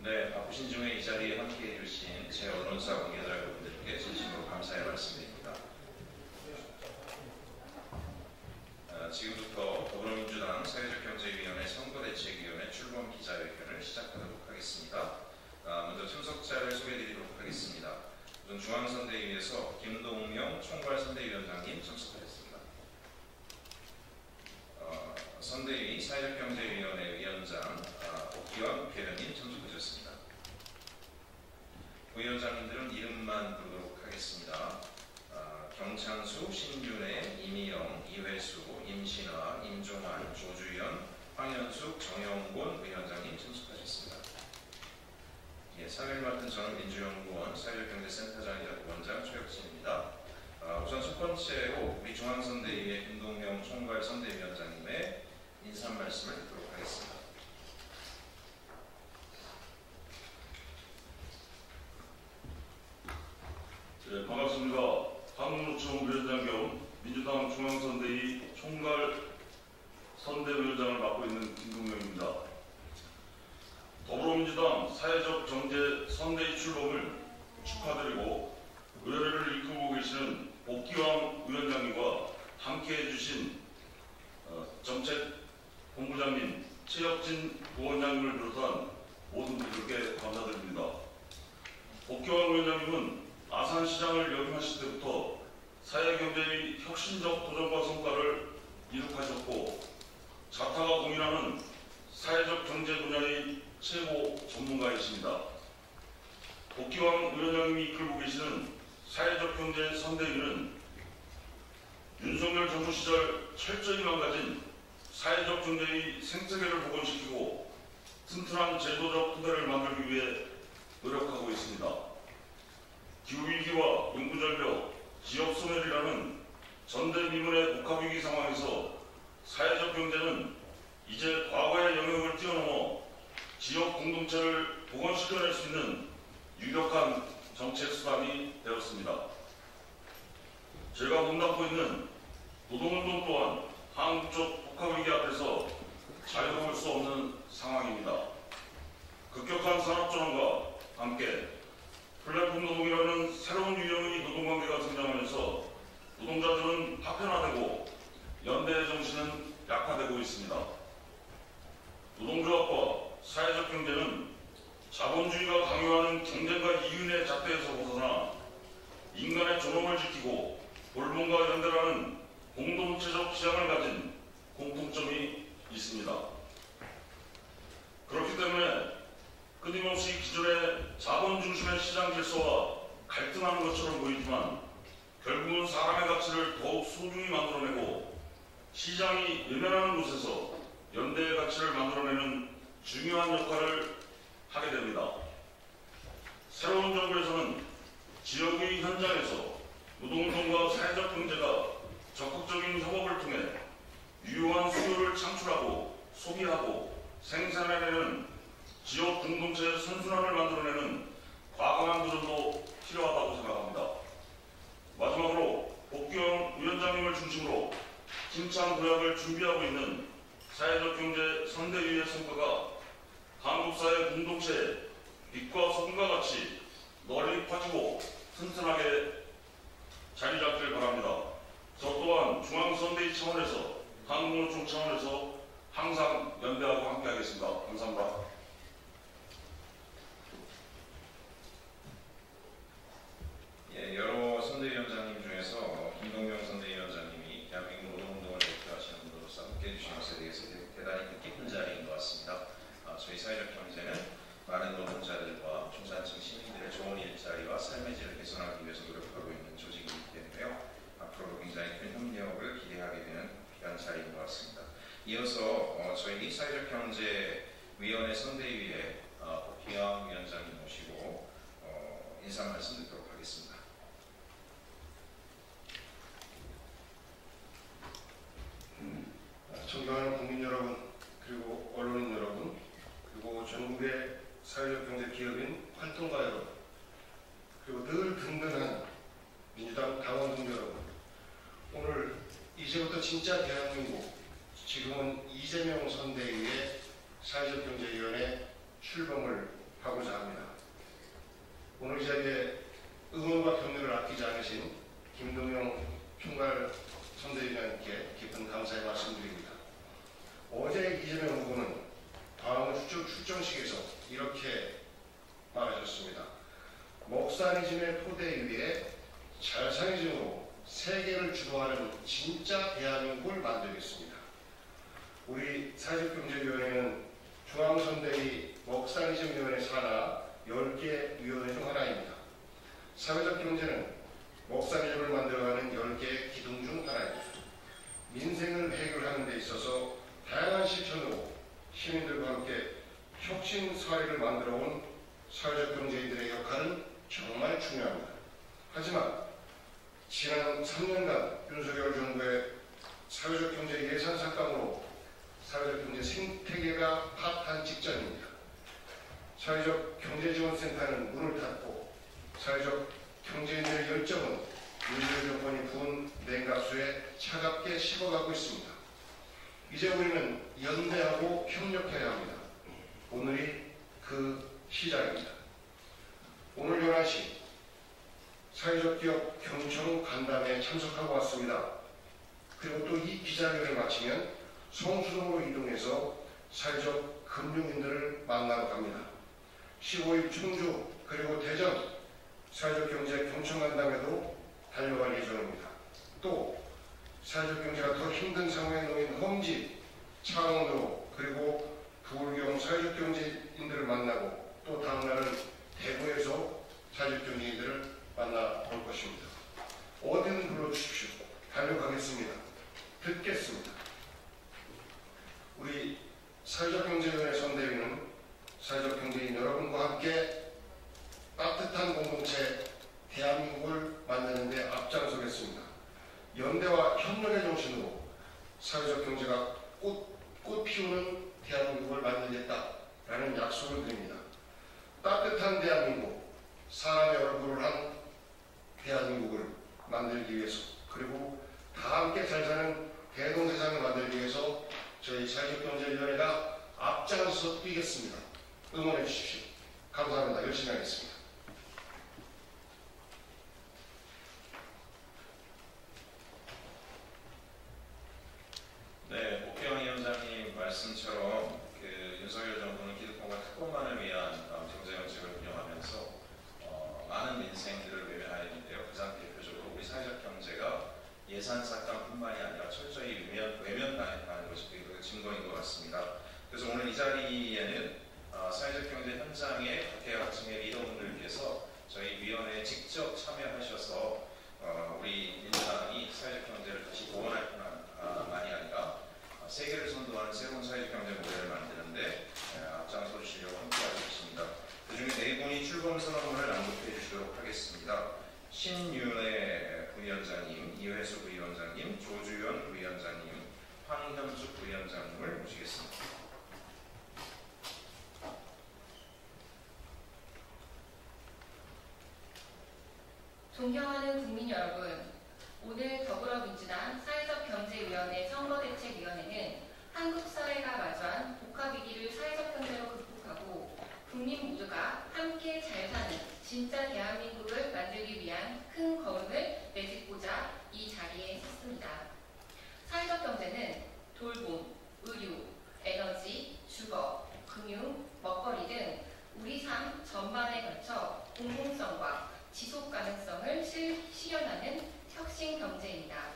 네, 바쁘신 중에 이 자리에 함께해 주신 제 언론사 관계자 여러분들께 진심으로 감사의 말씀드립니다. 지금부터 더불어민주당 사회적경제위원회 선거대책위원회 출범 기자회견을 시작하도록 하겠습니다. 먼저 참석자를 소개해드리도록 하겠습니다. 우선 중앙선대위에서 김동명 총괄선대위원장님 참석하셨습니다. 선대위 사회적경제위원회 위원장 옥기왕 부회장님 참석하셨습니다. 부위원장님들은 이름만 부르도록 하겠습니다. 경창수, 신윤혜, 이미영, 이회수, 임신화, 임종환, 조주연, 황현숙, 정영곤 위원장님 참석하셨습니다. 예, 사회를 맡은 저는 민주연구원 사회적경제센터장이자 부원장 최혁진입니다. 우선 첫 번째로 우리 중앙선대위의 김동명 총괄선대위원장님의 인사 말씀을 듣도록 하겠습니다. 네, 반갑습니다. 한국노총 위원장 겸 민주당 중앙선대위 총괄선대위원장을 맡고 있는 김동명입니다. 더불어민주당 사회적 경제 선대위 출범을 축하드리고 의회를 이끌고 계시는 옥기왕 위원장님과 함께해 주신 정책본부장님, 최혁진 부원장님을 비롯한 모든 분들께 감사드립니다. 옥기왕 위원장님은 아산시장을 역임하실 때부터 사회경제의 혁신적 도전과 성과를 이룩하셨고 자타가 고민하는 사회적 경제 분야의 최고 전문가이십니다. 옥기왕 위원장님이 이끌고 계시는 사회적 경제 선대위는 윤석열 정부 시절 철저히 망가진 사회적 경제의 생태계를 복원시키고 튼튼한 제도적 토대를 만들기 위해 노력하고 있습니다. 기후위기와 인구절벽, 지역소멸이라는 전대미문의 복합위기 상황에서 사회적 경제는 이제 과거의 영역을 뛰어넘어 지역 공동체를 복원시켜낼 수 있는 유력한 정책 수단이 되었습니다. 제가 몸담고 있는 노동운동 또한 한국적 복합위기 앞에서 자유로울 수 없는 상황입니다. 급격한 산업전환과 함께 플랫폼 노동이라는 새로운 유형의 노동관계가 등장하면서 노동자들은 파편화되고 연대의 정신은 약화되고 있습니다. 노동조합과 사회적 경제는 자본주의가 강요하는 경쟁과 이윤의 잣대에서 벗어나 인간의 존엄을 지키고 볼몬과 연대라는 공동체적 지향을 가진 공통점이 있습니다. 그렇기 때문에 끊임없이 기존의 자본 중심의 시장 질서와 갈등하는 것처럼 보이지만 결국은 사람의 가치를 더욱 소중히 만들어내고 시장이 외면하는 곳에서 연대의 가치를 만들어내는 중요한 역할을 하게 됩니다. 새로운 정부에서는 지역의 현장에서 노동운동과 사회적 경제가 적극적인 협업을 통해 유용한 수요를 창출하고 소비하고 생산해내는 지역 공동체의 선순환을 만들어내는 과감한 도전도 필요하다고 생각합니다. 마지막으로 옥기왕 위원장님을 중심으로 힘찬 도약을 준비하고 있는 사회적 경제 선대위의 성과가 한국 사회 공동체에 빛과 소금과 같이 널리 퍼지고 튼튼하게 자리 잡길 바랍니다. 저 또한 중앙선대위 차원에서 한국노총 차원에서 항상 연대하고 함께하겠습니다. 마치겠습니다. 감사합니다. 예, 여러 선대위원장님 중에서 김동명 선대위원장님이 대한민국 노동운동을 대표하시는 분으로서 함께해 주신 것에 대해서 대단히 뜻깊은 자리인 것 같습니다. 저희 사회적 경제는 많은 노동자들과 중산층 시민들의 좋은 일자리와 삶의 질을 개선하기 위해서 노력하고 있는 조직이기 때문에요. 앞으로도 굉장히 큰 협력을 기대하게 되는 귀한 자리인 것 같습니다. 이어서 저희 사회적 경제위원회 선대위에 박희영 위원장님 모시고 인사 말씀 듣도록 하겠습니다. 존경하는 국민 여러분, 그리고 언론인 여러분, 그리고 전국의 사회적 경제 기업인 활동가 여러분, 그리고 늘 든든한 민주당 당원 동료 여러분, 오늘 이제부터 진짜 대한민국, 지금은 이재명 선대위의 사회적 경제위원회 출범을 하고자 합니다. 오늘 이 자리에 응원과 격려를 아끼지 않으신 김동영 총괄 선대위원장님께 깊은 감사의 말씀드립니다. 어제 이재명 후보는 광화문 출정식에서 이렇게 말하셨습니다. 먹사니즘의 토대 위에 잘상이즘으로 세계를 주도하는 진짜 대한민국을 만들겠습니다. 우리 사회적경제위원회는 중앙선대위 먹사니즘위원회 산하 10개 위원회 중 하나입니다. 사회적 경제는 먹사니즘을 만들어가는 10개의 기둥 중 하나입니다. 민생을 해결하는 데 있어서 다양한 실천으로 시민들과 함께 혁신 사회를 만들어온 사회적 경제인들의 역할은 정말 중요합니다. 하지만 지난 3년간 윤석열 정부의 사회적 경제 예산 삭감으로 사회적 경제 생태계가 파탄 직전입니다. 사회적 경제지원센터는 문을 닫고 사회적 경제인들의 열정은 윤석열 정권이 부은 냉각수에 차갑게 식어가고 있습니다. 이제 우리는 연대하고 협력해야 합니다. 오늘이 그 시작입니다. 오늘 11시 사회적 기업 경청 간담회에 참석하고 왔습니다. 그리고 또 이 기자회견을 마치면 성수동으로 이동해서 사회적 금융인들을 만나러 갑니다. 15일 충주 그리고 대전 사회적 경제 경청 간담회도 달려갈 예정입니다. 또 사회적 경제가 더 힘든 상황에 놓인 험지, 창원으로 그리고 부울경 사회적 경제인들을 만나고 또 다음 날은 대구에서 사회적 경제인들을 만나볼 것입니다. 어디든 불러주십시오. 달려가겠습니다. 듣겠습니다. 우리 사회적 경제위원회 선대위는 사회적 경제인 여러분과 함께 따뜻한 공동체 대한민국을 만드는 데 앞장서겠습니다. 연대와 협력의 정신으로 사회적 경제가 꽃 피우는 대한민국을 만들겠다라는 약속을 드립니다. 따뜻한 대한민국, 사람의 얼굴을 한 대한민국을 만들기 위해서 그리고 다 함께 잘 사는 대동세상을 만들기 위해서 저희 사회적경제위원회가 앞장서서 뛰겠습니다. 응원해 주십시오. 감사합니다. 열심히 하겠습니다. 네, 박희영 위원장님 말씀처럼 윤석열 정부는 기득권과 특권만을 위한 경제정책을 운영하면서 많은 민생들을 외면하였는데요. 가장 대표적으로 우리 사회적 경제가 예산 삭감뿐만이 아니라 철저히 외면당했다는 것이 그 증거인 것 같습니다. 그래서 오늘 이 자리에는 사회적 경제 현장의 각계각층의 리더분들께서 저희 위원회에 직접 참여하셔서 우리 민주당이 사회적 경제를 다시 보완할 뿐만이 아니라 세계를 선도하는 새로운 사회적 경제 모델을 만드는데 앞장서 주시려고 함께하고 있습니다. 그중에 네 분이 출범 선언문을 낭독해 주시도록 하겠습니다. 신윤회 부위원장님, 이회수 부위원장님, 조주현 부위원장님, 황현숙 부위원장님을 모시겠습니다. 존경하는 국민 여러분, 오늘 더불어민주당 사회적경제위원회 선거대책위원회는 한국 사회가 마주한 복합위기를 사회적 경제로 극복하고 국민 모두가 함께 잘 사는 진짜 대한민국을 만들기 위한 큰 걸음을 내딛고자 이 자리에 섰습니다. 사회적 경제는 돌봄, 의료, 에너지, 주거, 공공성과 지속 가능성을 실현하는 혁신 경제입니다.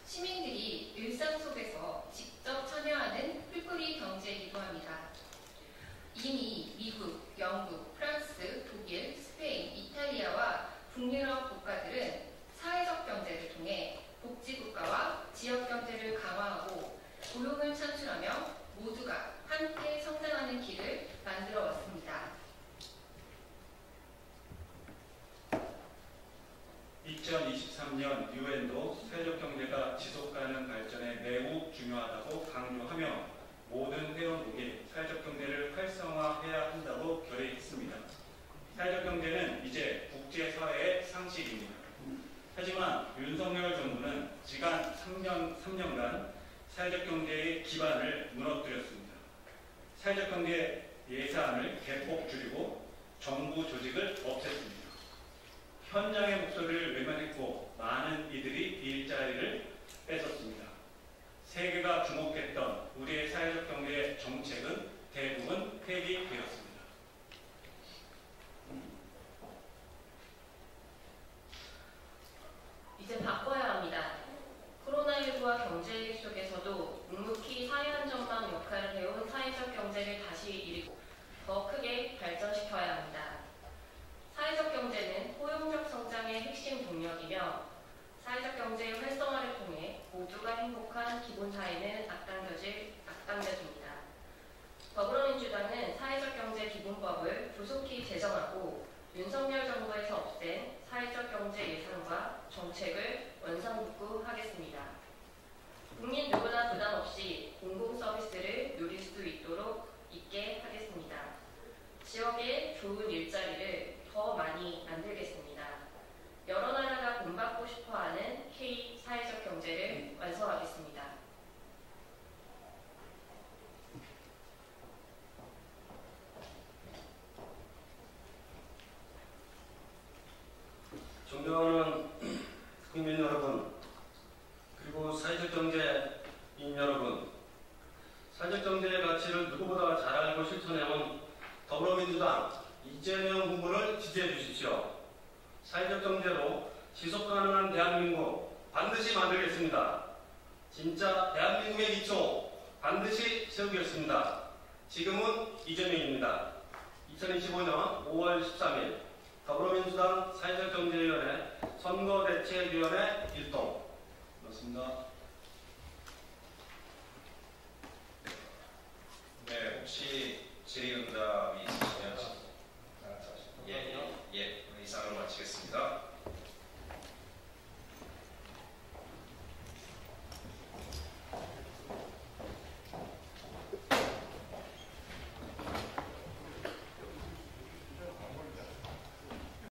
시민들이 일상 속에서 직접 참여하는 풀뿌리 경제이기도 합니다. 이미 미국, 영국, 프랑스, 독일, 스페인, 이탈리아와 북유럽 국가들은 사회적 경제를 통해 복지국가와 지역경제를 강화하고 고용을 창출하며 모두가 함께 성장하는 길을 만들어 왔습니다. 2023년 유엔도 사회적 경제가 지속가능 발전에 매우 중요하다고 강조하며 모든 회원국이 사회적 경제를 활성화해야 한다고 결의했습니다. 사회적 경제는 이제 국제사회의 상식입니다. 하지만 윤석열 정부는 지난 3년간 사회적 경제의 기반을 무너뜨렸습니다. 사회적 경제 예산을 대폭 줄이고 정부 조직을 없앴습니다. 현장의 목소리를 외면했고 많은 이들이 일자리를 뺏었습니다. 세계가 주목했던 우리의 사회적 경제 정책은 대부분 폐기되었습니다. 이제 바꿔야 합니다. 코로나19와 경제 속에서도 묵묵히 사회 안전망 역할을 해온 사회적 경제를 다시 일으키고 더 크게 발전시켜야 합니다. 사회적 경제는 포용적 성장의 핵심 동력이며 사회적 경제의 활성화를 통해 모두가 행복한 기본사회는 악당겨집니다. 더불어민주당은 사회적 경제 기본법을 조속히 제정하고 윤석열 정부에서 없앤 사회적 경제 예산과 정책을 원상복구하겠습니다. 국민 누구나 부담 없이 공공 서비스를 누릴 수 있게 하겠습니다. 지역에 좋은 일자리를 더 많이 만들겠습니다. 여러 나라가 본받고 싶어하는 K 사회적 경제를 완성하겠습니다. 존경하는 국민 여러분, 그리고 사회적 경제인 여러분, 사회적 경제의 가치를 누구보다 잘 알고 실천해온 더불어민주당 이재명 후보를 지지해 주십시오. 사회적 경제로 지속 가능한 대한민국 반드시 만들겠습니다. 진짜 대한민국의 기초 반드시 세우겠습니다. 지금은 이재명입니다. 2025년 5월 13일 더불어민주당 사회적 경제위원회 선거대책위원회 일동. 고맙습니다.